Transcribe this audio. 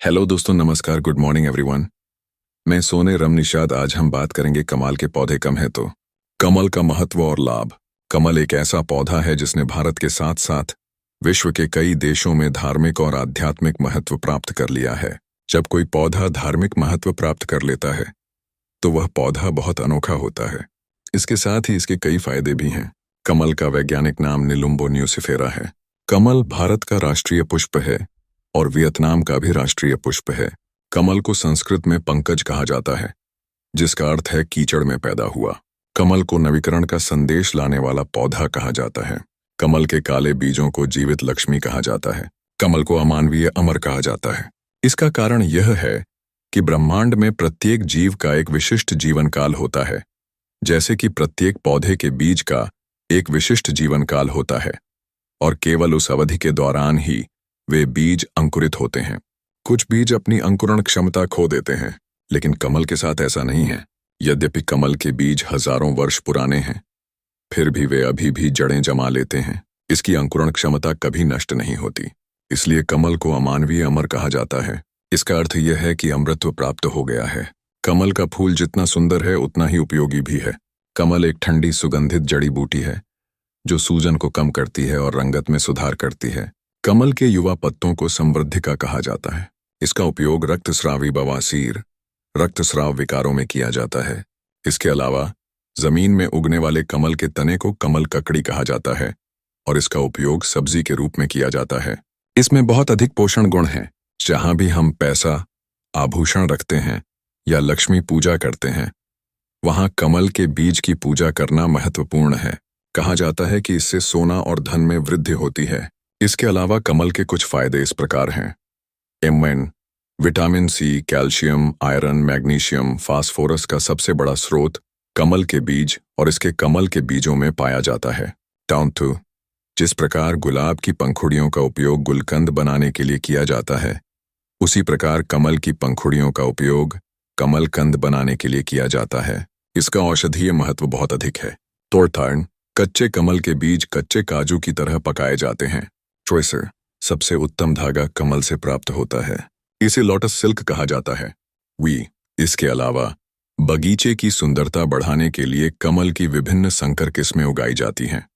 Hello दोस्तों, नमस्कार, good morning everyone. मैं सोने रम निषाद। आज हम बात करेंगे कमाल के पौधे कम है तो कमल का महत्व और लाभ। कमल एक ऐसा पौधा है जिसने भारत के साथ साथ विश्व के कई देशों में धार्मिक और आध्यात्मिक महत्व प्राप्त कर लिया है। जब कोई पौधा धार्मिक महत्व प्राप्त कर लेता है तो वह पौधा बहुत अनोखा होता है। इसके साथ ही इसके कई फायदे भी हैं। कमल का वैज्ञानिक नाम निलुम्बो न्यूसिफेरा है। कमल भारत का राष्ट्रीय पुष्प है और वियतनाम का भी राष्ट्रीय पुष्प है। कमल को संस्कृत में पंकज कहा जाता है, जिसका अर्थ है कीचड़ में पैदा हुआ। कमल को नवीकरण का संदेश लाने वाला पौधा कहा जाता है। कमल के काले बीजों को जीवित लक्ष्मी कहा जाता है। कमल को अमानवीय अमर कहा जाता है। इसका कारण यह है कि ब्रह्मांड में प्रत्येक जीव का एक विशिष्ट जीवन काल होता है, जैसे कि प्रत्येक पौधे के बीज का एक विशिष्ट जीवन काल होता है और केवल उस अवधि के दौरान ही वे बीज अंकुरित होते हैं। कुछ बीज अपनी अंकुरण क्षमता खो देते हैं, लेकिन कमल के साथ ऐसा नहीं है। यद्यपि कमल के बीज हजारों वर्ष पुराने हैं, फिर भी वे अभी भी जड़ें जमा लेते हैं। इसकी अंकुरण क्षमता कभी नष्ट नहीं होती, इसलिए कमल को अमानवीय अमर कहा जाता है। इसका अर्थ यह है कि अमृतत्व प्राप्त हो गया है। कमल का फूल जितना सुंदर है उतना ही उपयोगी भी है। कमल एक ठंडी सुगंधित जड़ी बूटी है जो सूजन को कम करती है और रंगत में सुधार करती है। कमल के युवा पत्तों को संवर्धिका कहा जाता है। इसका उपयोग रक्तस्रावी बवासीर, रक्तस्राव विकारों में किया जाता है। इसके अलावा जमीन में उगने वाले कमल के तने को कमल ककड़ी कहा जाता है और इसका उपयोग सब्जी के रूप में किया जाता है। इसमें बहुत अधिक पोषण गुण हैं। जहां भी हम पैसा, आभूषण रखते हैं या लक्ष्मी पूजा करते हैं, वहां कमल के बीज की पूजा करना महत्वपूर्ण है। कहा जाता है कि इससे सोना और धन में वृद्धि होती है। इसके अलावा कमल के कुछ फायदे इस प्रकार हैं। एमएन, vitamin C, calcium, iron, magnesium, phosphorus का सबसे बड़ा स्रोत कमल के बीज और इसके कमल के बीजों में पाया जाता है। टाउन जिस प्रकार गुलाब की पंखुड़ियों का उपयोग गुलकंद बनाने के लिए किया जाता है, उसी प्रकार कमल की पंखुड़ियों का उपयोग कमल कंद बनाने के लिए किया जाता है। इसका औषधीय महत्व बहुत अधिक है। तोड़ताड़, कच्चे कमल के बीज कच्चे काजू की तरह पकाए जाते हैं। ट्रेसर, सबसे उत्तम धागा कमल से प्राप्त होता है। इसे लोटस सिल्क कहा जाता है। इसके अलावा बगीचे की सुंदरता बढ़ाने के लिए कमल की विभिन्न संकर किस्में उगाई जाती हैं।